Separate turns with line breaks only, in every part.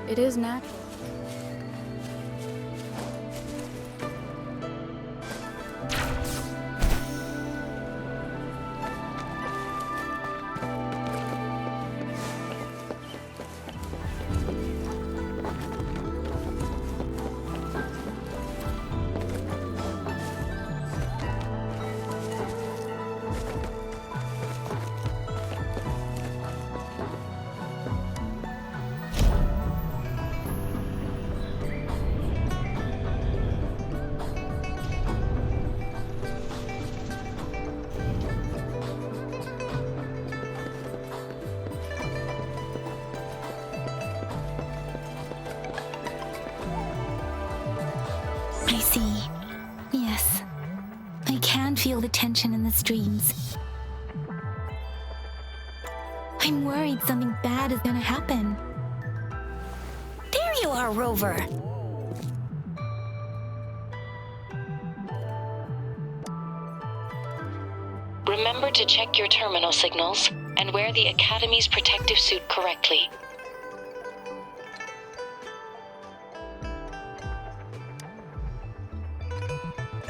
It is natural.
I see. Yes. I can feel the tension in the streams. I'm worried something bad is gonna happen.
There you are, Rover.
Remember to check your terminal signals and wear the Academy's protective suit correctly.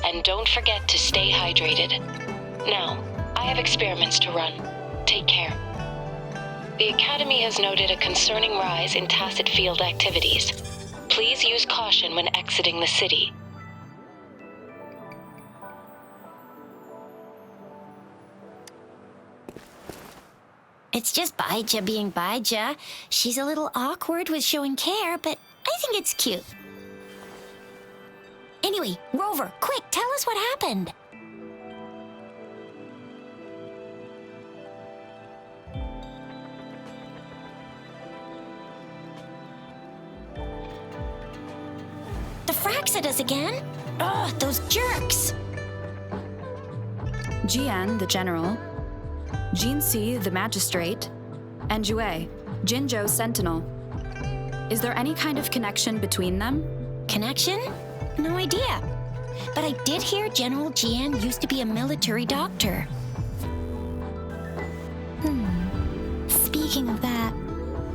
And don't forget to stay hydrated. Now, I have experiments to run. Take care. The Academy has noted a concerning rise in tacit field activities. Please use caution when exiting the city.
It's just Baija being Baija. She's a little awkward with showing care, but I think it's cute. Anyway, Rover, quick, tell us what happened. The fracks at us again? Ugh, those jerks!
Jian, the general, Jinsi, the magistrate, and Jue, Jinzhou's sentinel. Is there any kind of connection between them?
Connection? No idea. But I did hear General Jian used to be a military doctor.
Speaking of that,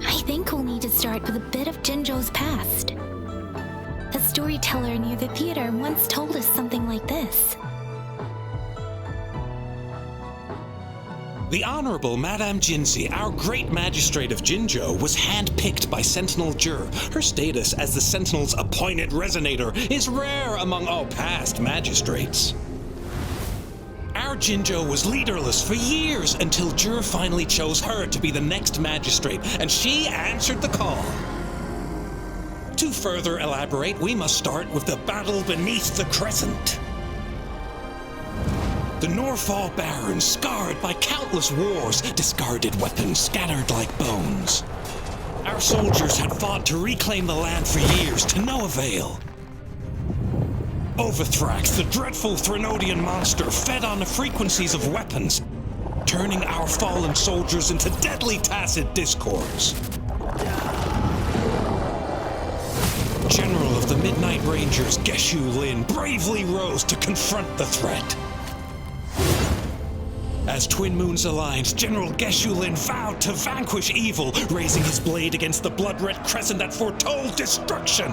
I think we'll need to start with a bit of Jinzhou's past. A storyteller near the theater once told us something like this.
The Honorable Madame Jinzi, our great magistrate of Jinzhou, was handpicked by Sentinel Jur. Her status as the Sentinel's appointed resonator is rare among all past magistrates. Our Jinzhou was leaderless for years until Jur finally chose her to be the next magistrate, and she answered the call. To further elaborate, we must start with the battle beneath the crescent. The Norfall Barons, scarred by countless wars, discarded weapons scattered like bones. Our soldiers had fought to reclaim the land for years, to no avail. Overthrax, the dreadful Threnodian monster, fed on the frequencies of weapons, turning our fallen soldiers into deadly tacit discords. General of the Midnight Rangers, Geshu Lin, bravely rose to confront the threat. As Twin Moons Alliance, General Geshu Lin vowed to vanquish evil, raising his blade against the blood-red crescent that foretold destruction.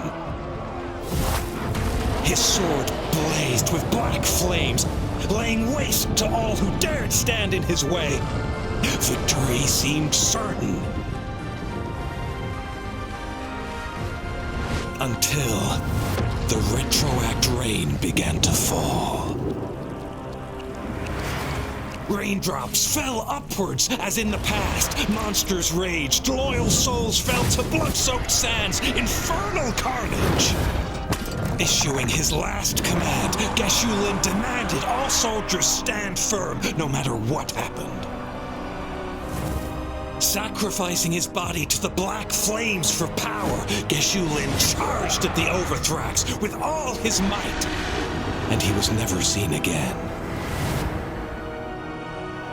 His sword blazed with black flames, laying waste to all who dared stand in his way. Victory seemed certain. Until the retroact rain began to fall. Raindrops fell upwards as in the past. Monsters raged, loyal souls fell to blood-soaked sands, infernal carnage. Issuing his last command, Geshu Lin demanded all soldiers stand firm, no matter what happened. Sacrificing his body to the black flames for power, Geshu Lin charged at the Overthrax with all his might, and he was never seen again.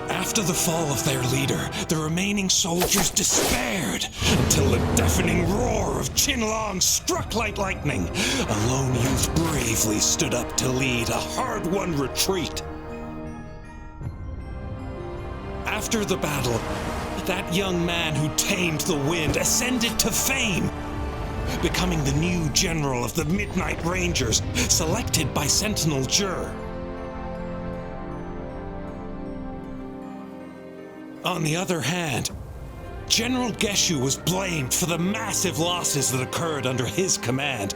After the fall of their leader, the remaining soldiers despaired until the deafening roar of Qinlong struck like lightning. A lone youth bravely stood up to lead a hard-won retreat. After the battle, that young man who tamed the wind ascended to fame. becoming the new general of the Midnight Rangers, selected by Sentinel Jur. On the other hand, General Geshu was blamed for the massive losses that occurred under his command,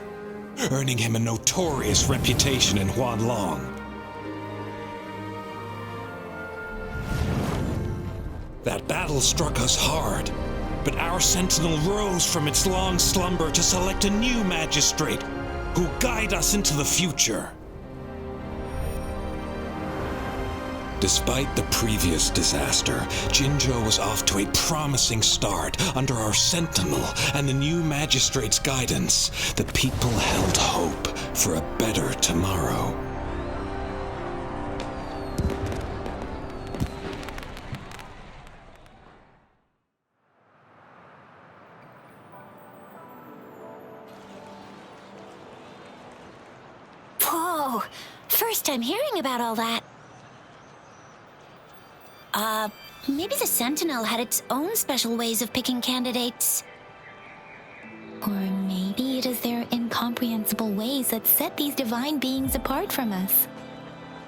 earning him a notorious reputation in Huanlong. That battle struck us hard, but our sentinel rose from its long slumber to select a new magistrate who'll guide us into the future. Despite the previous disaster, Jinzhou was off to a promising start under our sentinel and the new magistrate's guidance. The people held hope for a better tomorrow.
Whoa! First time hearing about all that. Maybe the Sentinel had its own special ways of picking candidates.
Or maybe it is their incomprehensible ways that set these divine beings apart from us.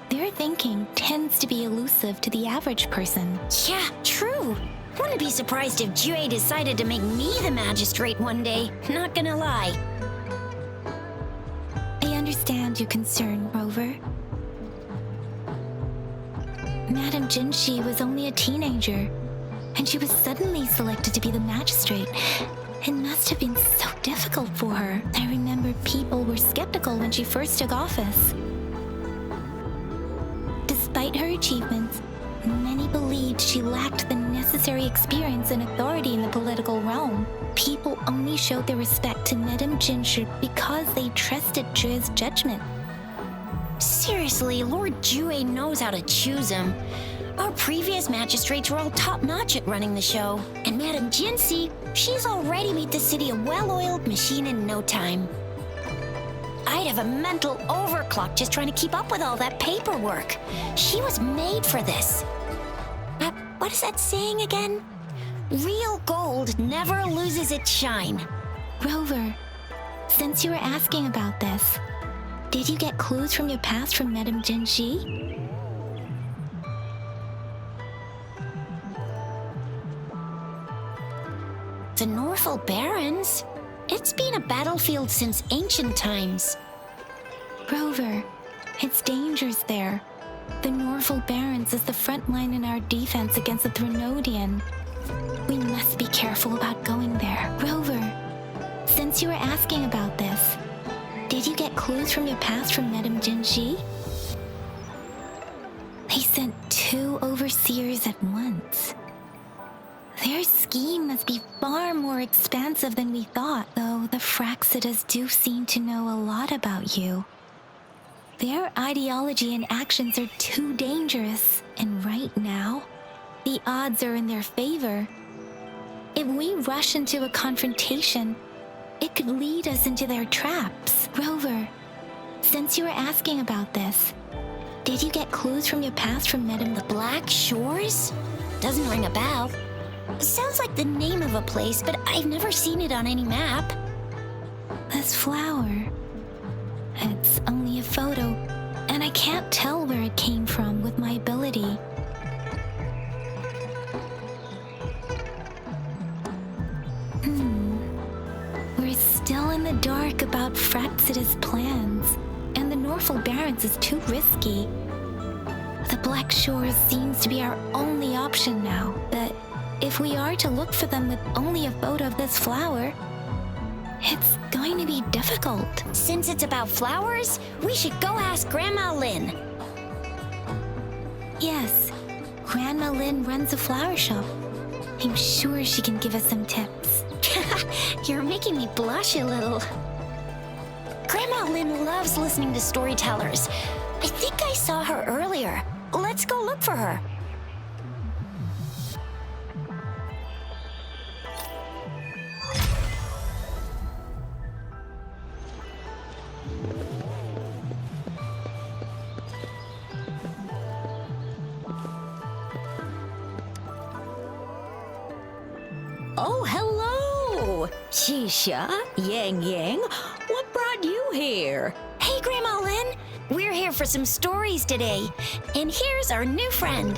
Their thinking tends to be elusive to the average person.
Yeah, true. Wouldn't be surprised if Jue decided to make me the magistrate one day. Not gonna lie.
I understand your concern, Rover. Madame Jinshi was only a teenager, and she was suddenly selected to be the magistrate. It must have been so difficult for her. I remember people were skeptical when she first took office. Despite her achievements, many believed she lacked the necessary experience and authority in the political realm. People only showed their respect to Madame Jinshi because they trusted Jue's judgment.
Seriously, Lord Jue knows how to choose him. Our previous magistrates were all top-notch at running the show. And Madame Jinsi, she's already made the city a well-oiled machine in no time. I'd have a mental overclock just trying to keep up with all that paperwork. She was made for this. What is that saying again? Real gold never loses its shine.
Rover, since you were asking about this, did you get clues from your past from Madame Jinshi?
The Norfolk Barrens? It's been a battlefield since ancient times.
Rover, it's dangerous there. The Norfolk Barrens is the front line in our defense against the Threnodian. We must be careful about going there. Rover, since you were asking about this, did you get clues from your past from Madame Jinshi? They sent 2 overseers at once. Their scheme must be far more expansive than we thought, though the Fraxidas do seem to know a lot about you. Their ideology and actions are too dangerous, and right now, the odds are in their favor. If we rush into a confrontation, it could lead us into their traps. Rover, since you were asking about this, did you get clues from your past from Madame
The Black Shores? Doesn't ring a bell. Sounds like the name of a place, but I've never seen it on any map.
This flower. It's only a photo, and I can't tell where it came from with my ability. We're still in the dark about Fraxida's plans, and the Norfolk Barrens is too risky. The Black Shores seems to be our only option now, but if we are to look for them with only a photo of this flower, it's going to be difficult.
Since it's about flowers, we should go ask Grandma Lynn.
Yes, Grandma Lynn runs a flower shop. I'm sure she can give us some tips.
You're making me blush a little. Grandma Lynn loves listening to storytellers. I think I saw her earlier. Let's go look for her.
Oh, hello! Shisha, Yang Yang, what brought you here?
Hey, Grandma Lynn. We're here for some stories today. And here's our new friend.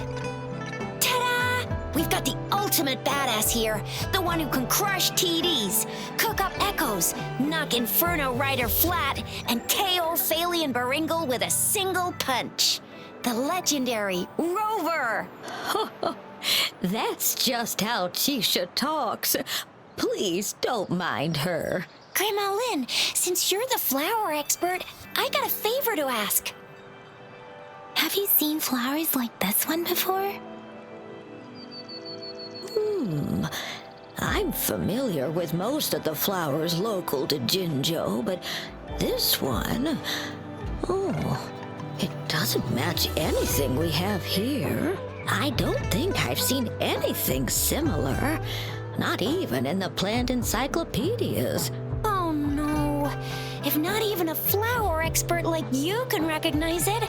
Ta-da! We've got the ultimate badass here. The one who can crush TDs, cook up echoes, knock Inferno Rider flat, and KO Phalian Baringle with a single punch. The legendary Rover.
That's just how Chisha talks. Please don't mind her.
Grandma Lynn, since you're the flower expert, I got a favor to ask.
Have you seen flowers like this one before?
I'm familiar with most of the flowers local to Jinzhou, but this one, it doesn't match anything we have here. I don't think I've seen anything similar, not even in the plant encyclopedias.
Oh no. If not even a flower expert like you can recognize it,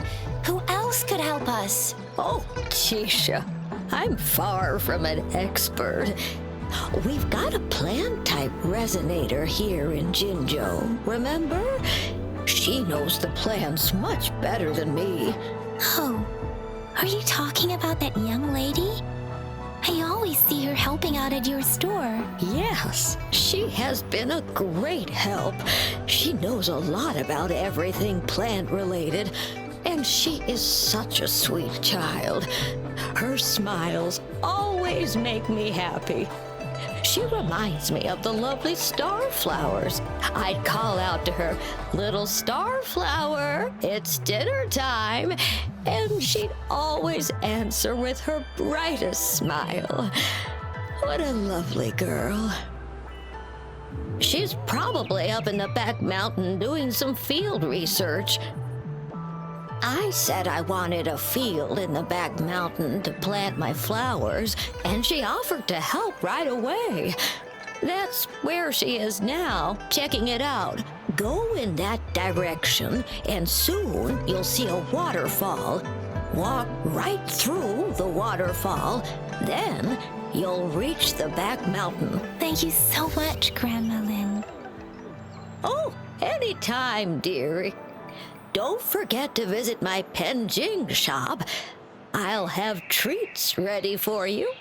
who else could help us?
Oh, Chisha, I'm far from an expert. We've got a plant-type resonator here in Jinzhou, remember? She knows the plants much better than me.
Oh, are you talking about that young lady? I always see her helping out at your store.
Yes, she has been a great help. She knows a lot about everything plant-related, and she is such a sweet child. Her smiles always make me happy. She reminds me of the lovely starflowers. I'd call out to her, "Little starflower, it's dinner time," and she'd always answer with her brightest smile. What a lovely girl. She's probably up in the back mountain doing some field research. I said I wanted a field in the back mountain to plant my flowers, and she offered to help right away. That's where she is now, checking it out. Go in that direction, and soon you'll see a waterfall. Walk right through the waterfall, then you'll reach the back mountain.
Thank you so much, Grandma Lynn.
Oh, anytime, dearie. Don't forget to visit my Penjing shop. I'll have treats ready for you.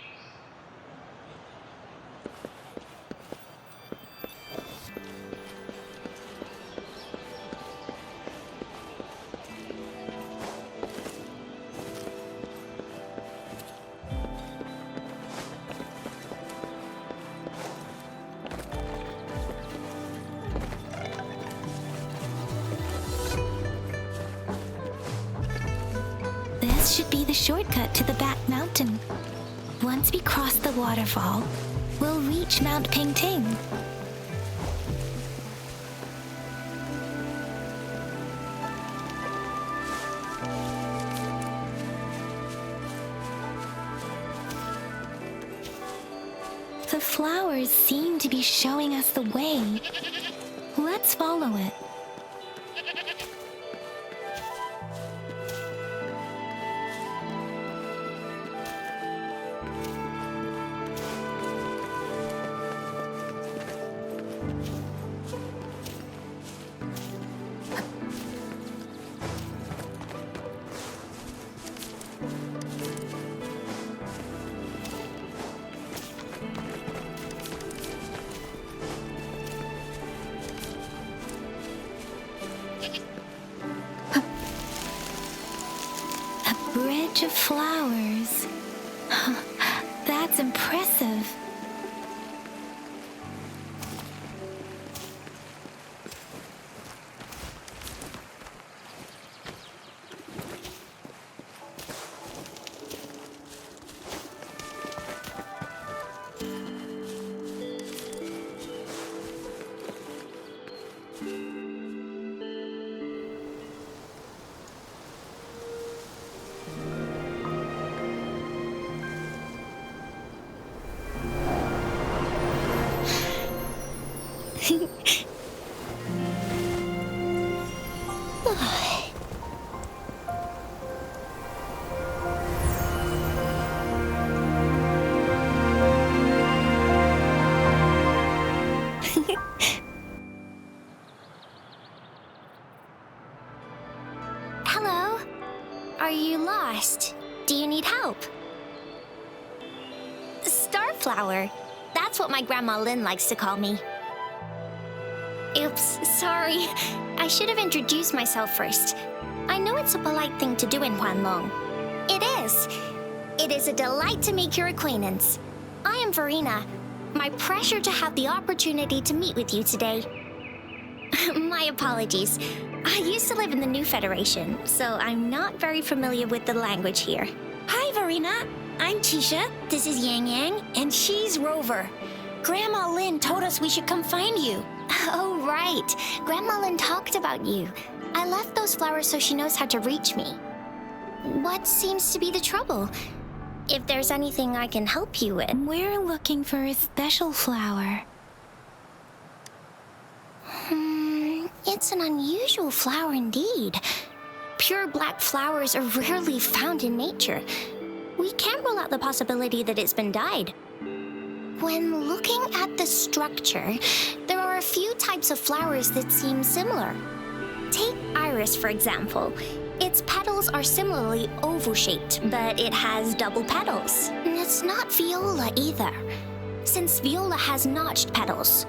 This should be the shortcut to the back mountain. Once we cross the waterfall, we'll reach Mount Pingting. The flowers seem to be showing us the way. Let's follow it. Bridge of flowers. That's impressive.
Are you lost? Do you need help? Starflower. That's what my Grandma Lynn likes to call me. Oops, sorry. I should have introduced myself first. I know it's a polite thing to do in Huanlong. It is. It is a delight to make your acquaintance. I am Verena. My pleasure to have the opportunity to meet with you today. My apologies. I used to live in the New Federation, so I'm not very familiar with the language here. Hi, Verena. I'm Tisha. This is Yang Yang, and she's Rover. Grandma Lynn told us we should come find you. Oh, right. Grandma Lynn talked about you. I left those flowers so she knows how to reach me. What seems to be the trouble? If there's anything I can help you with.
We're looking for a special flower.
It's an unusual flower indeed. Pure black flowers are rarely found in nature. We can't rule out the possibility that it's been dyed. When looking at the structure, there are a few types of flowers that seem similar. Take iris, for example. Its petals are similarly oval-shaped, but it has double petals. And it's not viola either, since viola has notched petals.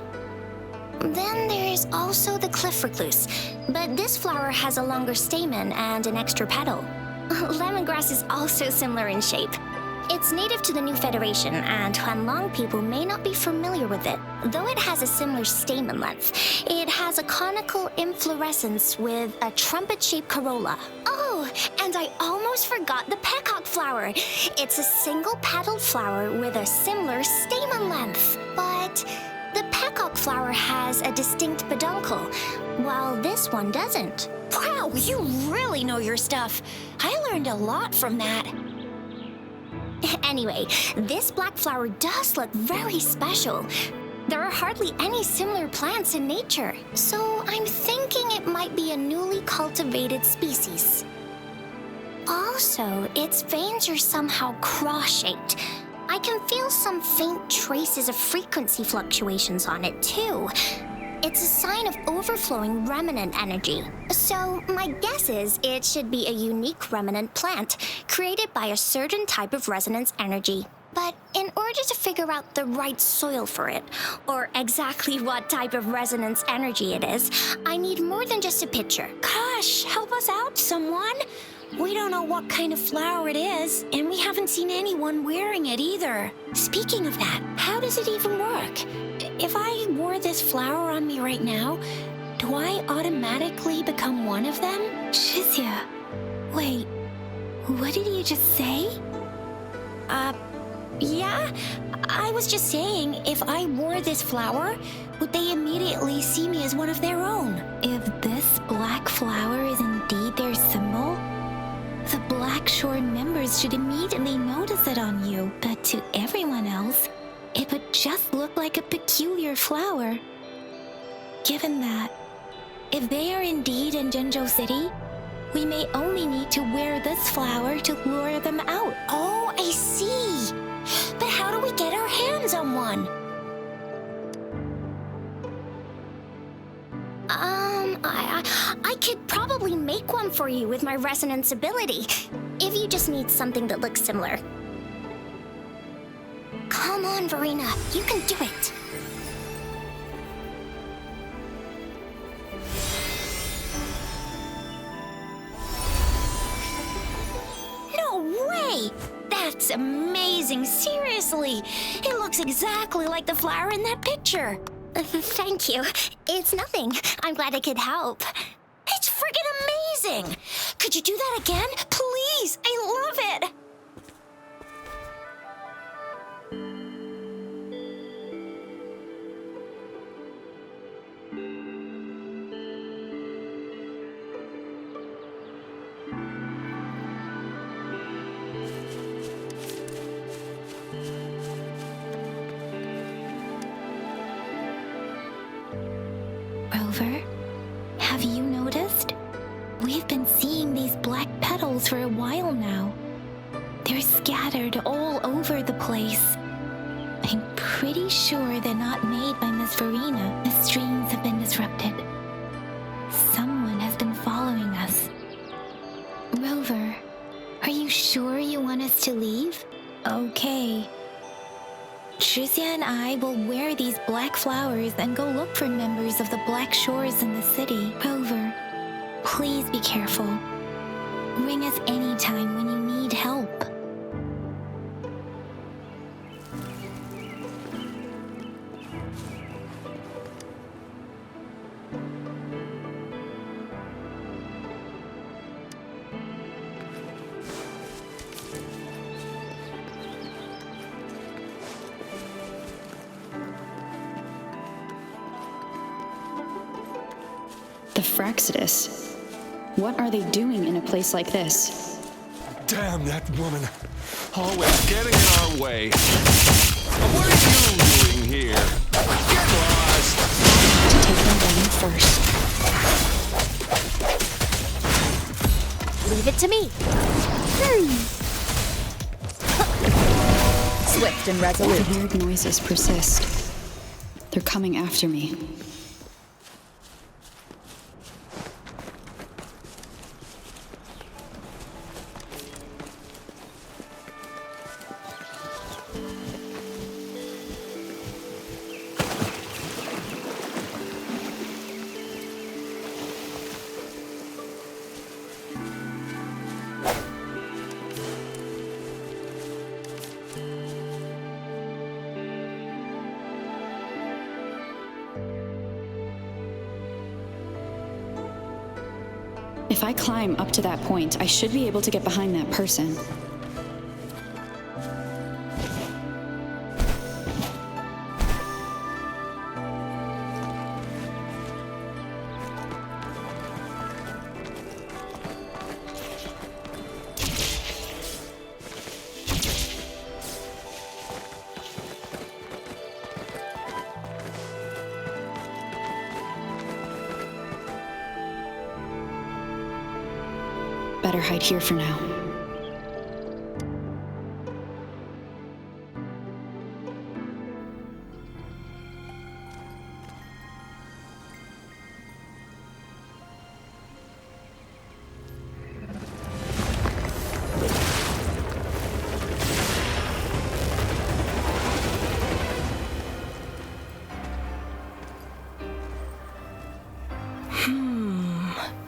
Then there is also the cliff recluse, but this flower has a longer stamen and an extra petal. Lemongrass is also similar in shape. It's native to the New Federation, and Huanlong people may not be familiar with it. Though it has a similar stamen length, it has a conical inflorescence with a trumpet-shaped corolla. Oh, and I almost forgot the peacock flower. It's a single-petaled flower with a similar stamen length. But the peacock flower has a distinct peduncle, while this one doesn't. Wow, you really know your stuff. I learned a lot from that. Anyway, this black flower does look very special. There are hardly any similar plants in nature, so I'm thinking it might be a newly cultivated species. Also, its veins are somehow cross-shaped. I can feel some faint traces of frequency fluctuations on it, too. It's a sign of overflowing remnant energy. So my guess is it should be a unique remnant plant created by a certain type of resonance energy. But in order to figure out the right soil for it, or exactly what type of resonance energy it is, I need more than just a picture. Gosh, help us out, someone. We don't know what kind of flower it is, and we haven't seen anyone wearing it either. Speaking of that, how does it even work? If I wore this flower on me right now, do I automatically become one of them?
Shizia, wait, what did you just say?
Yeah? I was just saying, if I wore this flower, would they immediately see me as one of their own?
If this black flower is indeed their symbol, the Black Shore members should immediately notice it on you. But to everyone else, it would just look like a peculiar flower. Given that, if they are indeed in Jinzhou City, we may only need to wear this flower to lure them out.
Oh, I see. But how do we get our hands on one? I could probably make one for you with my resonance ability, if you just need something that looks similar. Come on, Verena, you can do it. No way! That's amazing, seriously! It looks exactly like the flower in that picture. Thank you. It's nothing. I'm glad I could help. It's friggin' amazing! Could you do that again? Please! I love it!
Rover, have you noticed? We've been seeing these black petals for a while now. They're scattered all over the place. I'm pretty sure they're not made by Miss Verena. The streams have been disrupted. Someone has been following us. Rover, you sure you want us to leave? Okay. Shuzia and I will wear these black flowers and go look for members of the Black Shores in the city. Rover, please be careful. Ring us anytime when you need help.
The Fraxidus. What are they doing in a place like this?
Damn that woman. Always getting in our way. What are you doing here? Get lost!
To take them down first.
Leave it to me. Swift and resolute.
The weird noises persist. They're coming after me. If I climb up to that point, I should be able to get behind that person. Better hide here for now.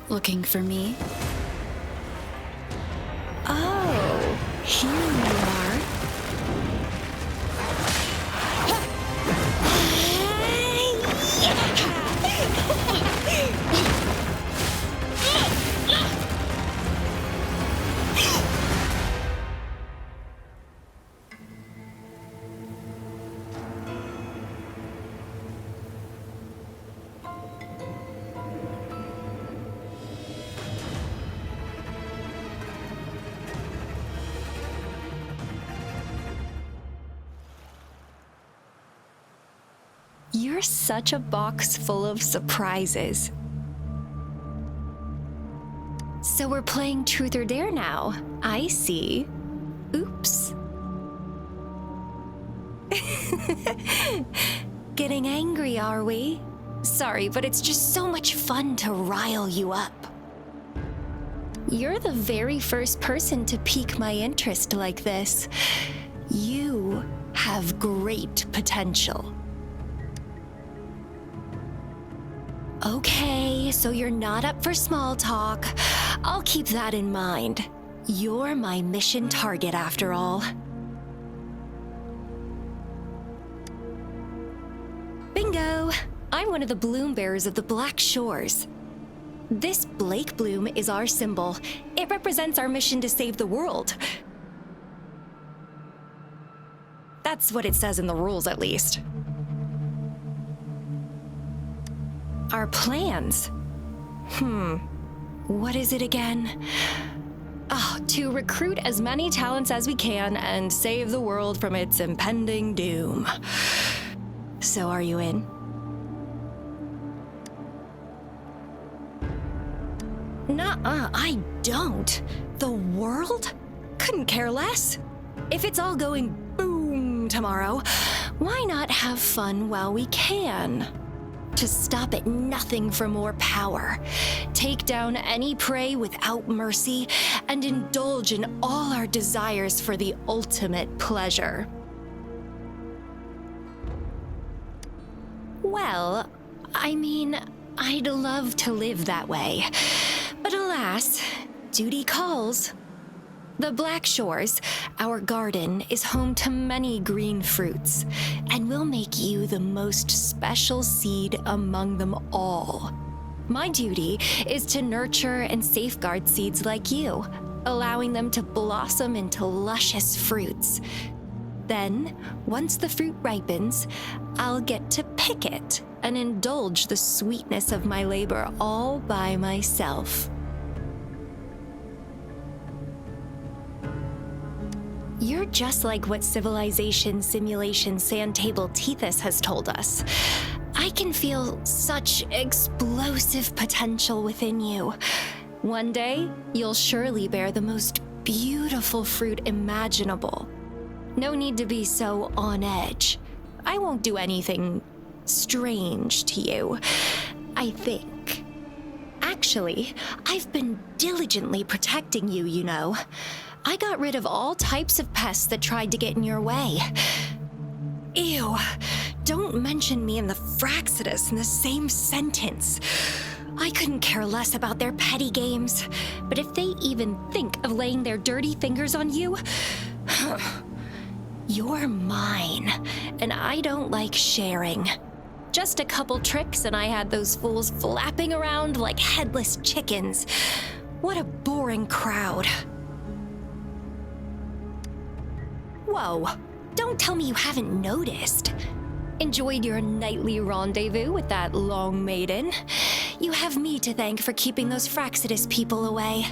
Looking for me?
Oh, here you are.
You're such a box full of surprises. So we're playing Truth or Dare now. I see. Oops. Getting angry, are we? Sorry, but it's just so much fun to rile you up. You're the very first person to pique my interest like this. You have great potential. Okay, so you're not up for small talk. I'll keep that in mind. You're my mission target after all. Bingo! I'm one of the bloom bearers of the Black Shores. This Blake bloom is our symbol. It represents our mission to save the world. That's what it says in the rules, at least. Our plans? What is it again? Oh, to recruit as many talents as we can and save the world from its impending doom. So are you in? Nuh-uh, I don't. The world? Couldn't care less. If it's all going boom tomorrow, why not have fun while we can? to stop at nothing for more power, take down any prey without mercy, and indulge in all our desires for the ultimate pleasure. Well, I mean, I'd love to live that way, but alas, duty calls. The Black Shores, our garden, is home to many green fruits, and will make you the most special seed among them all. My duty is to nurture and safeguard seeds like you, allowing them to blossom into luscious fruits. Then, once the fruit ripens, I'll get to pick it and indulge the sweetness of my labor all by myself. You're just like what Civilization Simulation Sandtable Tethys has told us. I can feel such explosive potential within you. One day, you'll surely bear the most beautiful fruit imaginable. No need to be so on edge. I won't do anything strange to you, I think. Actually, I've been diligently protecting you, you know. I got rid of all types of pests that tried to get in your way. Ew, don't mention me and the Fraxidus in the same sentence. I couldn't care less about their petty games, but if they even think of laying their dirty fingers on you, you're mine, and I don't like sharing. Just a couple tricks and I had those fools flapping around like headless chickens. What a boring crowd. Whoa, don't tell me you haven't noticed. Enjoyed your nightly rendezvous with that long maiden. You have me to thank for keeping those Fraxidus people away.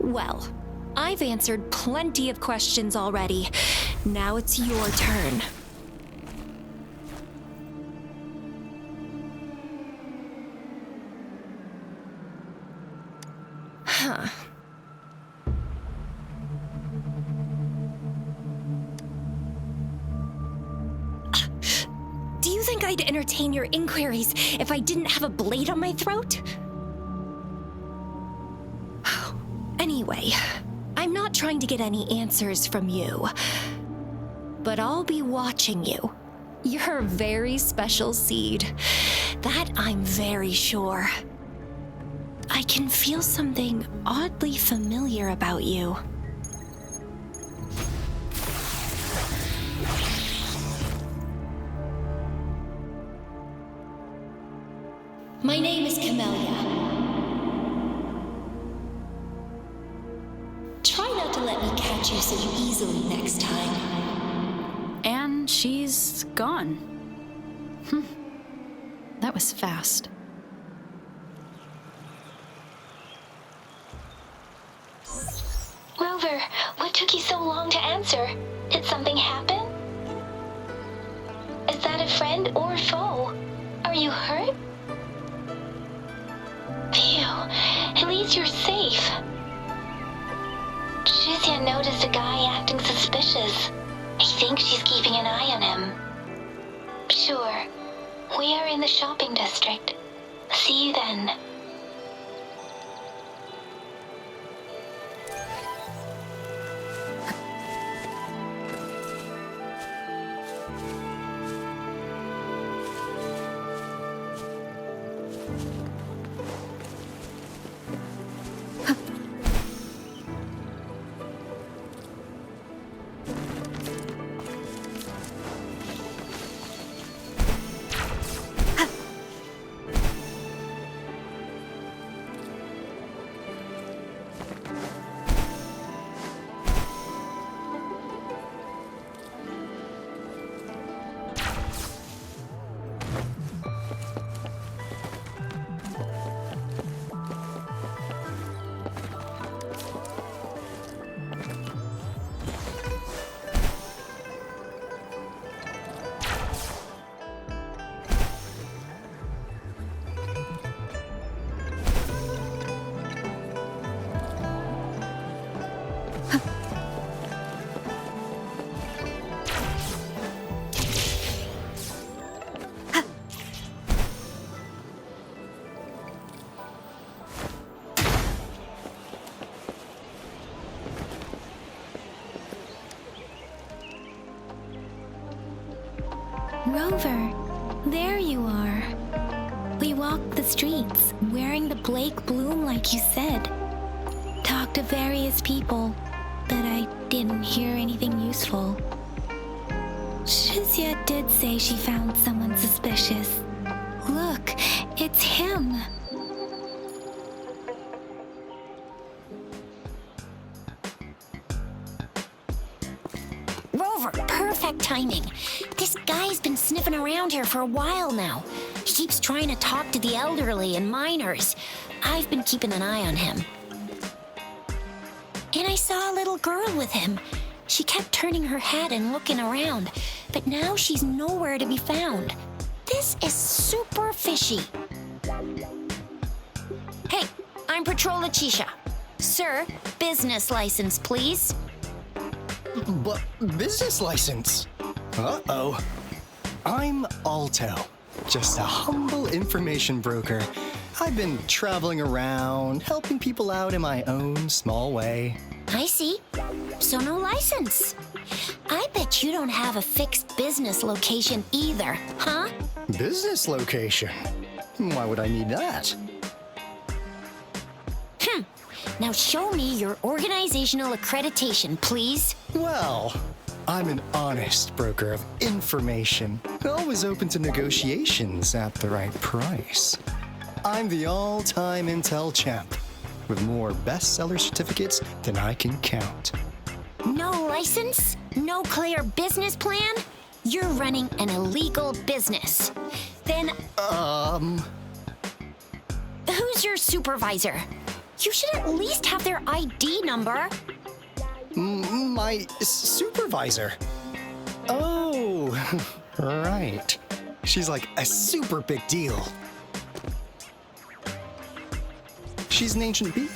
Well, I've answered plenty of questions already. Now it's your turn. Huh. Do you think I'd entertain your inquiries if I didn't have a blade on my throat? Anyway, I'm not trying to get any answers from you, but I'll be watching you. You're a very special seed. That I'm very sure. I can feel something oddly familiar about you. My name is Camellia. Try not to let me catch you so easily next time.
And she's gone. That was fast.
Rover, what took you so long to answer? Did something happen? Is that a friend or foe? Are you hurt? Phew, at least you're safe. Tricia noticed a guy acting suspicious. I think she's keeping an eye on him. Sure, we are in the shopping district. See you then. Rover, there you are. We walked the streets, wearing the Blake bloom like you said. Talked to various people, but I didn't hear anything useful. Shizia did say she found someone suspicious. Look, it's him.
Rover, perfect timing. This guy's been sniffing around here for a while now. He keeps trying to talk to the elderly and minors. I've been keeping an eye on him. And I saw a little girl with him. She kept turning her head and looking around, but now she's nowhere to be found. This is super fishy. Hey, I'm Patroller Chisha. Sir, business license, please.
But business license? Uh-oh. I'm Alto, just a humble information broker. I've been traveling around, helping people out in my own small way.
I see. So no license. I bet you don't have a fixed business location either, huh?
Business location? Why would I need that?
Now show me your organizational accreditation, please.
Well, I'm an honest broker of information, always open to negotiations at the right price. I'm the all-time Intel champ, with more bestseller certificates than I can count.
No license? No clear business plan? You're running an illegal business. Then, who's your supervisor? You should at least have their ID number.
My supervisor? Oh, right. She's like a super big deal. She's an ancient being,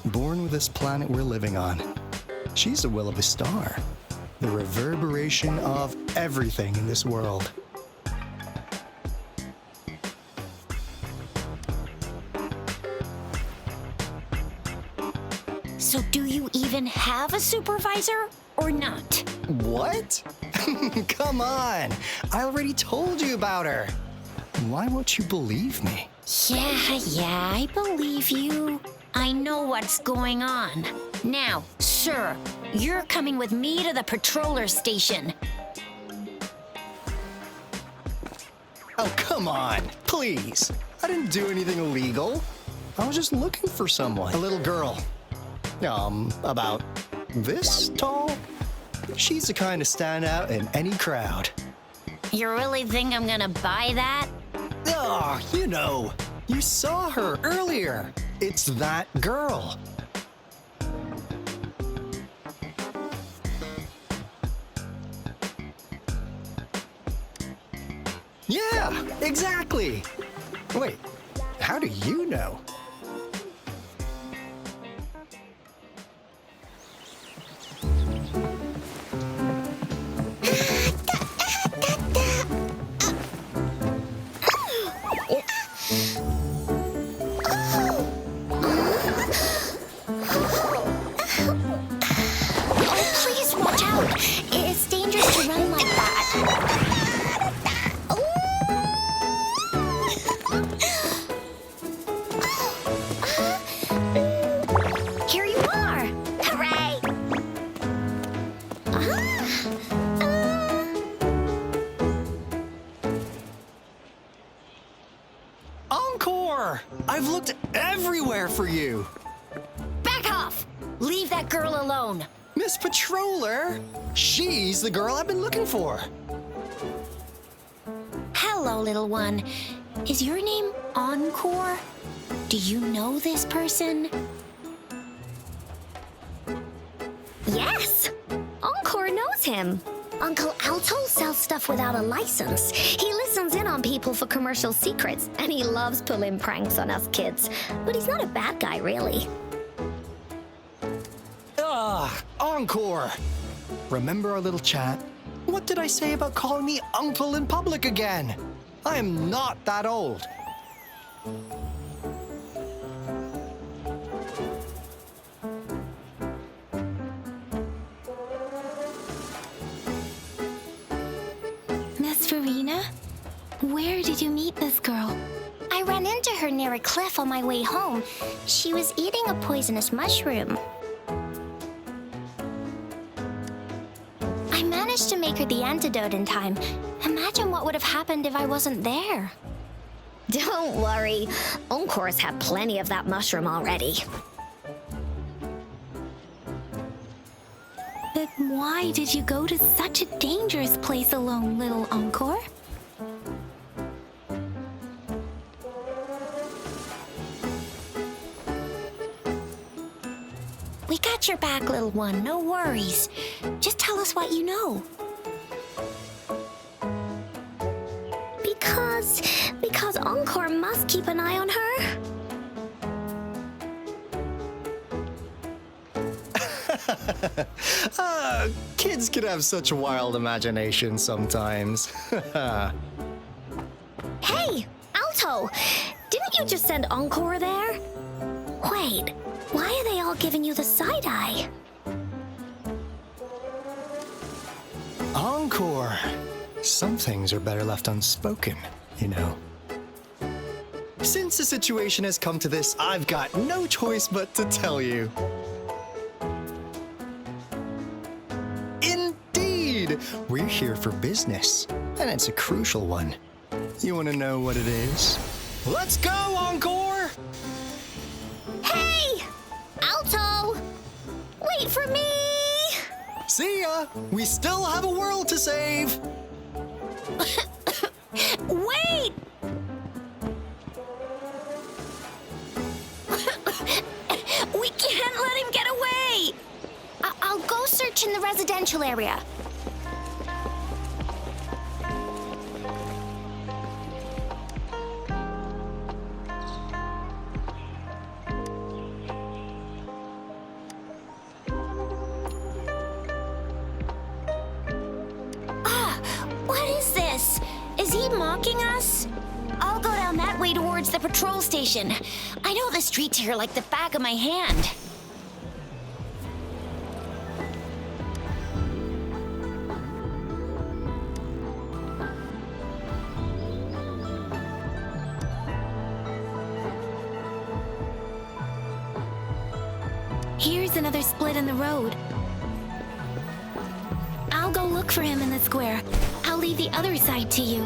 born with this planet we're living on. She's a will of a star, the reverberation of everything in this world.
So do you even have a supervisor or not?
What? Come on, I already told you about her. Why won't you believe me?
Yeah, I believe you. I know what's going on. Now, sir, you're coming with me to the patroller station.
Oh, come on, please. I didn't do anything illegal. I was just looking for someone. A little girl. About this tall? She's the kind to stand out in any crowd.
You really think I'm gonna buy that?
Oh, you saw her earlier. It's that girl. Yeah, exactly. Wait, how do you know?
Please watch out. It's dangerous to run like that. Here you are. Hooray.
Encore! I've looked everywhere for you.
Back off. Leave that girl alone.
Miss Patroller, she's the girl I've been looking for.
Hello, little one. Is your name Encore? Do you know this person?
Yes! Encore knows him. Uncle Alto sells stuff without a license. He listens in on people for commercial secrets, and he loves pulling pranks on us kids. But he's not a bad guy, really.
Encore! Remember our little chat? What did I say about calling me uncle in public again? I am not that old.
Farina? Where did you meet this girl?
I ran into her near a cliff on my way home. She was eating a poisonous mushroom. I managed to make her the antidote in time. Imagine what would have happened if I wasn't there. Don't worry. Encore's had plenty of that mushroom already.
But why did you go to such a dangerous place alone, little Encore?
We got your back, little one. No worries. Just tell us what you know.
Because Encore must keep an eye on her.
Kids can have such wild imaginations sometimes.
Hey, Alto! Didn't you just send Encore there? Wait, why are they all giving you the side eye?
Encore! Some things are better left unspoken, you know. Since the situation has come to this, I've got no choice but to tell you. Indeed! We're here for business, and it's a crucial one. You want to know what it is? Let's go, Encore!
Hey! Alto! Wait for me!
See ya! We still have a world to save!
Wait! We can't let him get away! I'll go search in the residential area. What is this? Is he mocking us? I'll go down that way towards the patrol station. I know the streets here like the back of my hand.
Here's another split in the road. I'll go look for him in the square. I'll leave the other side to you.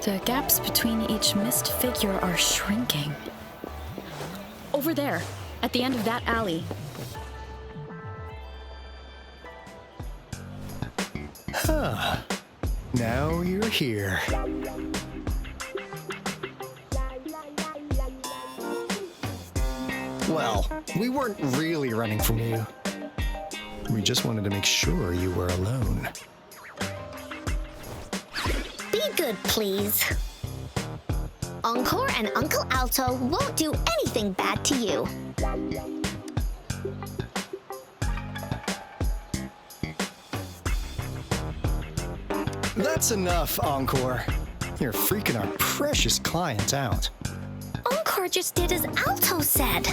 The gaps between each mist figure are shrinking. Over there, at the end of that alley.
Huh. Now you're here. Well, we weren't really running from you. We just wanted to make sure you were alone.
Be good, please. Encore and Uncle Alto won't do anything bad to you.
That's enough, Encore. You're freaking our precious client out.
Encore just did as Alto said.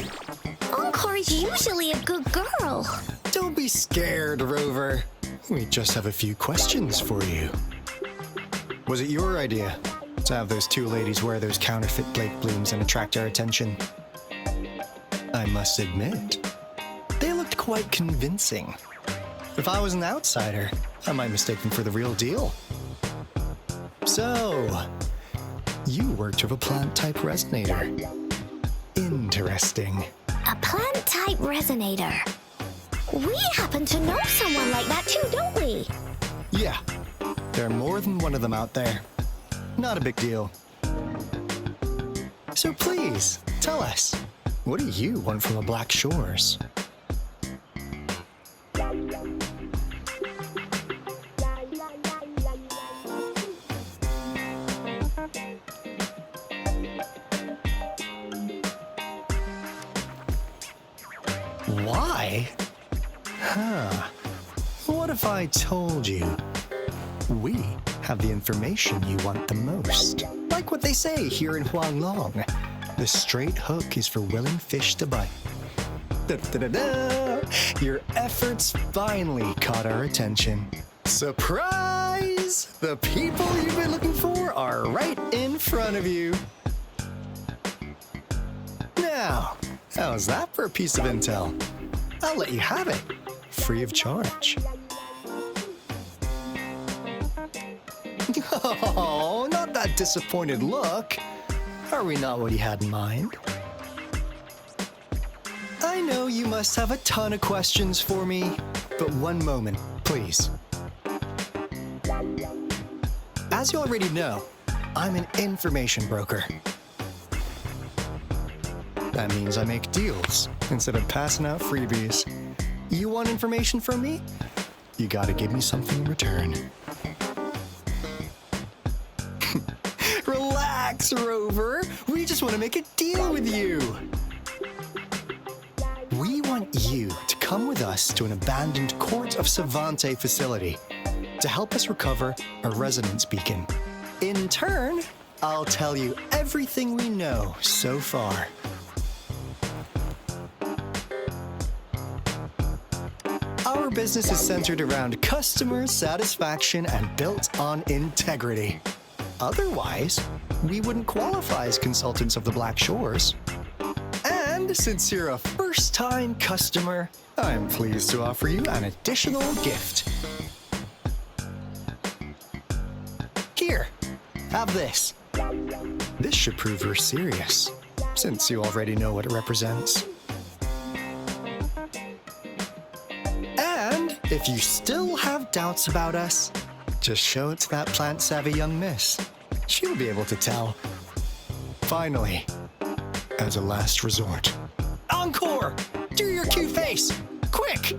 Encore is usually a good girl.
Don't be scared, Rover. We just have a few questions for you. Was it your idea to have those two ladies wear those counterfeit Blake blooms and attract our attention? I must admit, they looked quite convincing. If I was an outsider, I might mistake them for the real deal. So, you worked with a plant-type resonator. Interesting.
A plant-type resonator. We happen to know someone like that too, don't we?
Yeah, there are more than one of them out there. Not a big deal. So please, tell us, what do you want from the Black Shores? Why? Huh. What if I told you we have the information you want the most? Like like what they say here in Huanglong. The straight hook is for willing fish to bite. Da-da-da-da! Your efforts finally caught our attention. Surprise! The people you've been looking for are right in front of you. Now, how's that for a piece of intel? I'll let you have it, free of charge. Oh, not that disappointed look. Are we not what you had in mind? I know you must have a ton of questions for me, but one moment, please. As you already know, I'm an information broker. That means I make deals instead of passing out freebies. You want information from me? You gotta give me something in return. Relax, Rover. We just want to make a deal with you. We want you to come with us to an abandoned Court of Savante facility to help us recover a resonance beacon. In turn, I'll tell you everything we know so far. Our business is centered around customer satisfaction and built on integrity. Otherwise, we wouldn't qualify as consultants of the Black Shores. And since you're a first-time customer, I'm pleased to offer you an additional gift. Here, have this. This should prove you're serious, since you already know what it represents. And if you still have doubts about us, just show it to that plant-savvy young miss. She'll be able to tell. Finally, as a last resort. Encore! Do your cute face! Quick!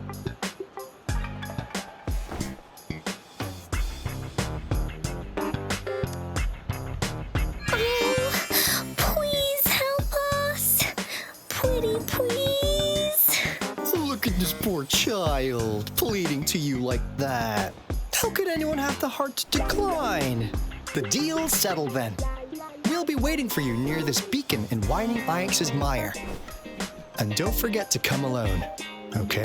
Oh, please help us. Pretty please.
Look at this poor child, pleading to you like that. How could anyone have the heart to decline? The deal's settled then. We'll be waiting for you near this beacon in Whining Ix's mire. And don't forget to come alone, okay?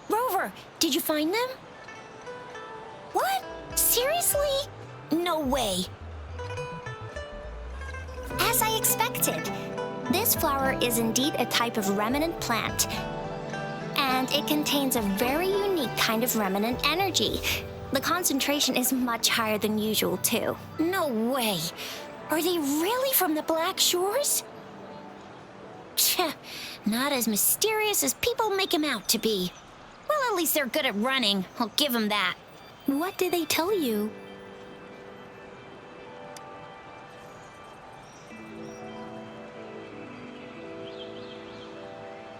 Rover, did you find them? What? Seriously? No way.
As I expected, this flower is indeed a type of remnant plant. And it contains a very unique kind of remnant energy. The concentration is much higher than usual, too.
No way. Are they really from the Black Shores? Tch, not as mysterious as people make them out to be. Well, at least they're good at running. I'll give them that.
What did they tell you?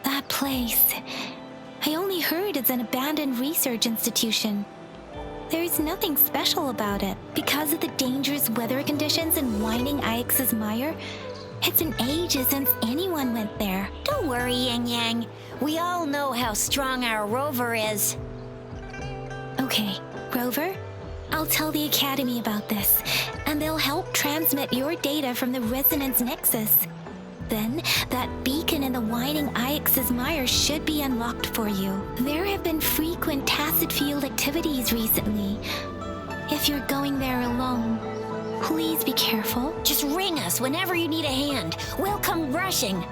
That place. I only heard it's an abandoned research institution. There's nothing special about it. Because of the dangerous weather conditions in Whining Ix's mire, it's been ages since anyone went there.
Don't worry, Yang Yang. We all know how strong our Rover is.
Okay, Rover, I'll tell the Academy about this, and they'll help transmit your data from the Resonance Nexus. Then, that beacon in the Whining Ix's mire should be unlocked for you. There have been frequent tacit field activities recently. If you're going there alone, please be careful.
Just ring us whenever you need a hand. We'll come rushing.